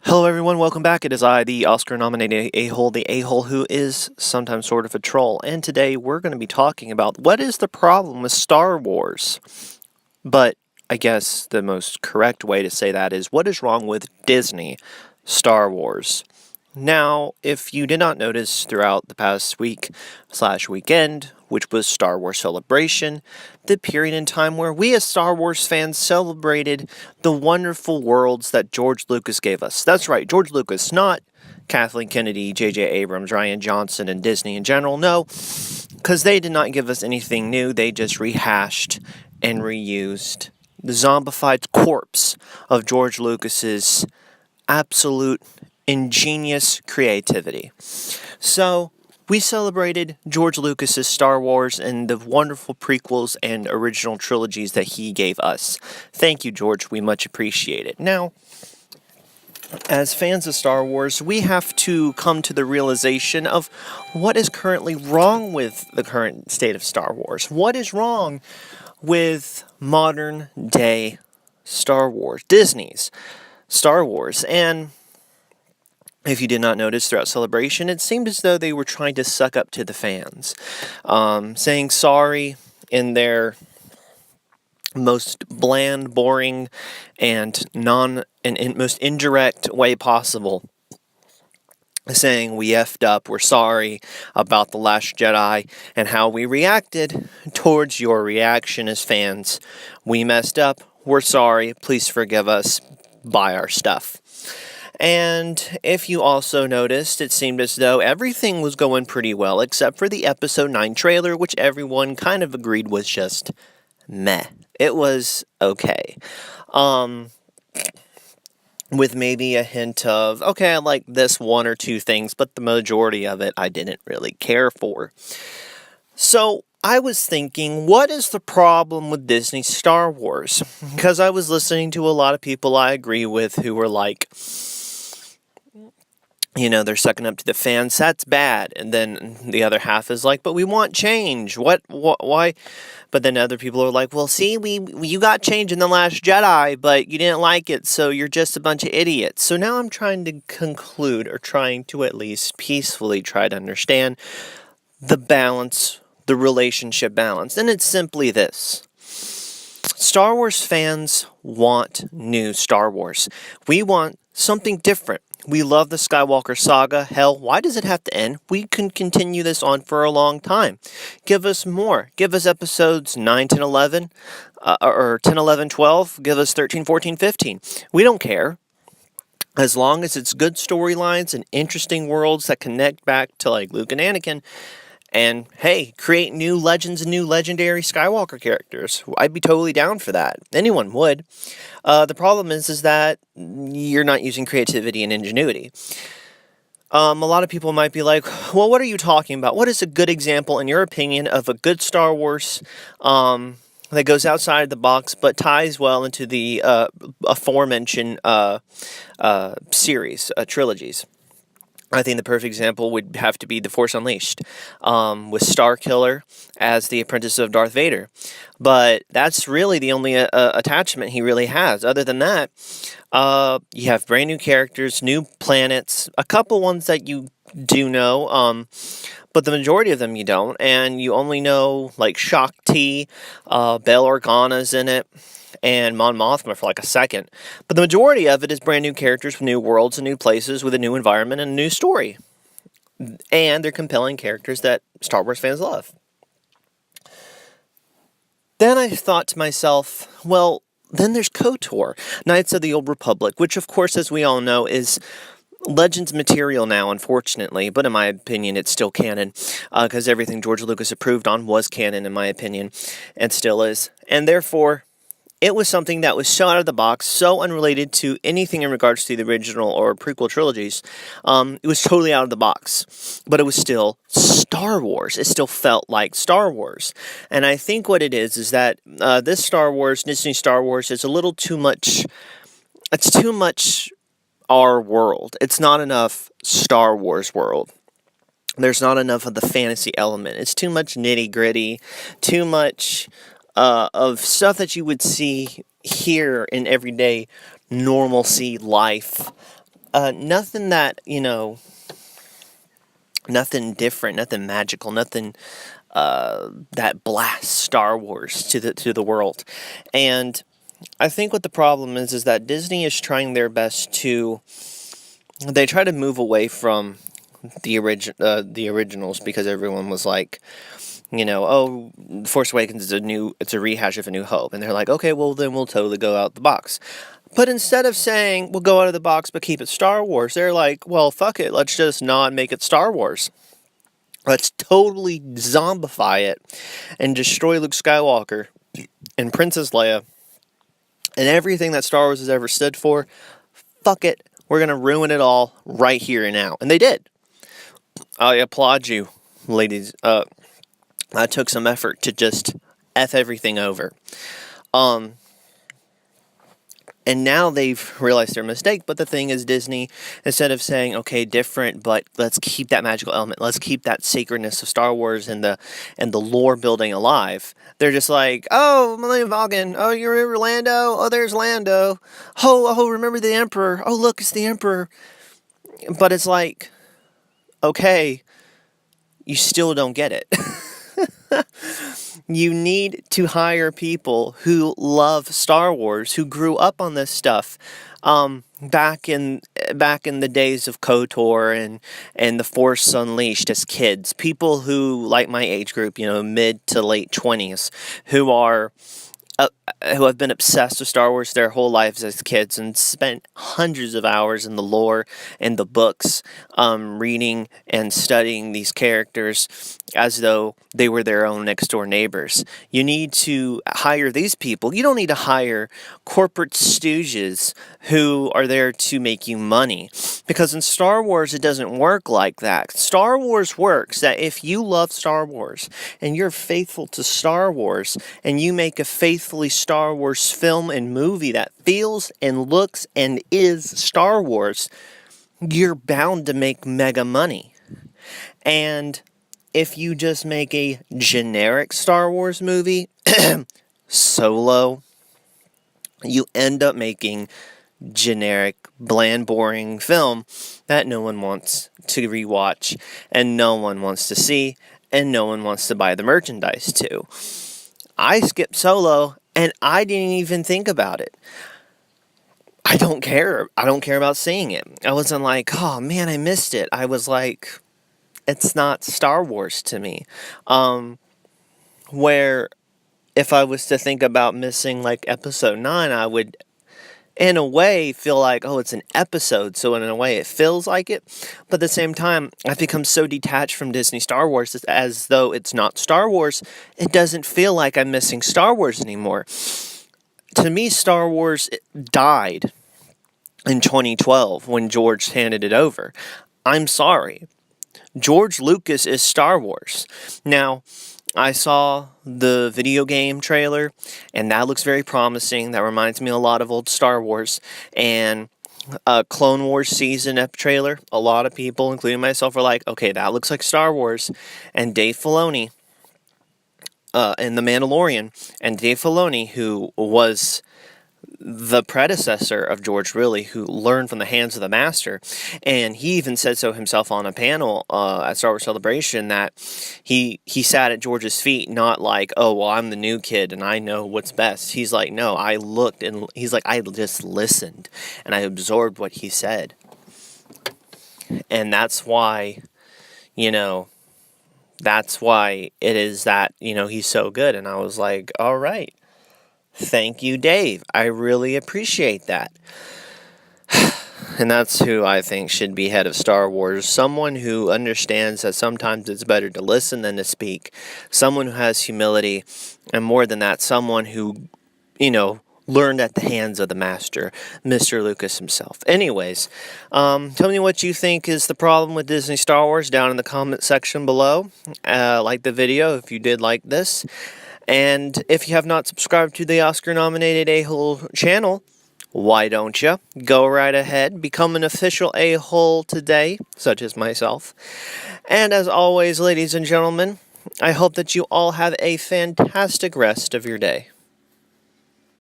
Hello, everyone. Welcome back. It is I, the Oscar-nominated a-hole, the a-hole who is sometimes sort of a troll. And today we're going to be talking about what is the problem with Star Wars. But I guess the most correct way to say that is what is wrong with Disney Star Wars. Now, if you did not notice throughout the past week/weekend, which was Star Wars Celebration, the period in time where we as Star Wars fans celebrated the wonderful worlds that George Lucas gave us. That's right, George Lucas, not Kathleen Kennedy, J.J. Abrams, Rian Johnson, and Disney in general. No, because they did not give us anything new. They just rehashed and reused the zombified corpse of George Lucas's absolute ingenious creativity. So, we celebrated George Lucas's Star Wars and the wonderful prequels and original trilogies that he gave us. Thank you, George. We much appreciate it. Now, as fans of Star Wars, we have to come to the realization of what is currently wrong with the current state of Star Wars. What is wrong with modern day Star Wars, Disney's Star Wars? And if you did not notice throughout Celebration, it seemed as though they were trying to suck up to the fans, saying sorry in their most bland, boring, and most indirect way possible, saying we effed up, we're sorry about The Last Jedi, and how we reacted towards your reaction as fans. We messed up, we're sorry, please forgive us, buy our stuff. And if you also noticed, it seemed as though everything was going pretty well, except for the Episode 9 trailer, which everyone kind of agreed was just meh. It was okay. With maybe a hint of, okay, I like this one or two things, but the majority of it I didn't really care for. So, I was thinking, what is the problem with Disney Star Wars? Because I was listening to a lot of people I agree with who were like, they're sucking up to the fans, that's bad. And then the other half is like, but we want change. Why? But then other people are like, well, see, you got change in The Last Jedi, but you didn't like it, so you're just a bunch of idiots. So now I'm trying to conclude, or trying to at least peacefully try to understand the balance, the relationship balance. And it's simply this. Star Wars fans want new Star Wars. We want something different. We love the Skywalker saga. Hell, why does it have to end? We can continue this on for a long time. Give us more. Give us episodes 9, 10, 11, or 10, 11, 12. Give us 13, 14, 15. We don't care. As long as it's good storylines and interesting worlds that connect back to like Luke and Anakin. And, hey, create new legends and new legendary Skywalker characters. I'd be totally down for that. Anyone would. The problem is that you're not using creativity and ingenuity. A lot of people might be like, well, what are you talking about? What is a good example, in your opinion, of a good Star Wars that goes outside the box but ties well into the aforementioned series, trilogies? I think the perfect example would have to be The Force Unleashed, with Starkiller as the apprentice of Darth Vader. But that's really the only attachment he really has. Other than that, you have brand new characters, new planets, a couple ones that you do know, but the majority of them you don't, and you only know, like, Shakti, Bail Organa's in it, and Mon Mothma for like a second. But the majority of it is brand new characters with new worlds and new places with a new environment and a new story. And they're compelling characters that Star Wars fans love. Then I thought to myself, well, then there's KOTOR, Knights of the Old Republic, which of course, as we all know, is Legends material now, unfortunately, but in my opinion, it's still canon, because everything George Lucas approved on was canon, in my opinion, and still is. And therefore, it was something that was so out of the box, so unrelated to anything in regards to the original or prequel trilogies. It was totally out of the box, but it was still Star Wars. It still felt like Star Wars. And I think what it is that this Star Wars, Disney Star Wars, is a little too much. It's too much our world. It's not enough Star Wars world. There's not enough of the fantasy element. It's too much nitty-gritty, too much of stuff that you would see here in everyday normalcy life nothing that, nothing different, nothing magical, nothing that blasts Star Wars to the world. And I think what the problem is that Disney is trying their best to. They try to move away from the originals, because everyone was like, oh, Force Awakens is it's a rehash of A New Hope, and they're like, okay, well then we'll totally go out the box. But instead of saying we'll go out of the box but keep it Star Wars, they're like, well, fuck it, let's just not make it Star Wars. Let's totally zombify it and destroy Luke Skywalker and Princess Leia and everything that Star Wars has ever stood for. Fuck it. We're going to ruin it all right here and now. And they did. I applaud you, ladies. I took some effort to just F everything over. And now they've realized their mistake. But the thing is, Disney, instead of saying, okay, different, but let's keep that magical element, let's keep that sacredness of Star Wars and the lore building alive, they're just like, oh, Millennium Falcon, oh, you remember Lando? Oh, there's Lando. Oh, remember the Emperor? Oh, look, it's the Emperor. But it's like, okay, you still don't get it. You need to hire people who love Star Wars, who grew up on this stuff, back in the days of KOTOR and The Force Unleashed as kids. People who, like my age group, mid to late 20s, who have been obsessed with Star Wars their whole lives as kids and spent hundreds of hours in the lore and the books, reading and studying these characters as though they were their own next door neighbors. You need to hire these people. You don't need to hire corporate stooges who are there to make you money, because in Star Wars it doesn't work like that. Star Wars works that if you love Star Wars and you're faithful to Star Wars and you make a faithfully Star Wars film and movie that feels and looks and is Star Wars, you're bound to make mega money. And if you just make a generic Star Wars movie, Solo, you end up making generic, bland, boring film that no one wants to rewatch, and no one wants to see, and no one wants to buy the merchandise to. I skipped Solo, and I didn't even think about it. I don't care. I don't care about seeing it. I wasn't like, oh man, I missed it. I was like, it's not Star Wars to me. Where if I was to think about missing like episode 9, I would in a way feel like, oh, it's an episode, so in a way it feels like it. But at the same time, I've become so detached from Disney Star Wars as though it's not Star Wars. It doesn't feel like I'm missing Star Wars anymore. To me, Star Wars died in 2012 when George handed it over. I'm sorry. George Lucas is Star Wars. Now, I saw the video game trailer, and that looks very promising. That reminds me a lot of old Star Wars. And Clone Wars season trailer, a lot of people, including myself, were like, okay, that looks like Star Wars. And Dave Filoni, and The Mandalorian, and Dave Filoni, who was the predecessor of George, really, who learned from the hands of the master. And he even said so himself on a panel at Star Wars Celebration, that he sat at George's feet, not like, oh, well, I'm the new kid and I know what's best. He's like, no, I looked, and he's like, I just listened and I absorbed what he said. And that's why, that's why it is that, he's so good. And I was like, all right. Thank you, Dave. I really appreciate that. And that's who I think should be head of Star Wars. Someone who understands that sometimes it's better to listen than to speak. Someone who has humility. And more than that, someone who, learned at the hands of the master, Mr. Lucas himself. Anyways, tell me what you think is the problem with Disney Star Wars down in the comment section below. Like the video if you did like this. And if you have not subscribed to the Oscar-nominated A-Hole channel, why don't you? Go right ahead, become an official A-Hole today, such as myself. And as always, ladies and gentlemen, I hope that you all have a fantastic rest of your day.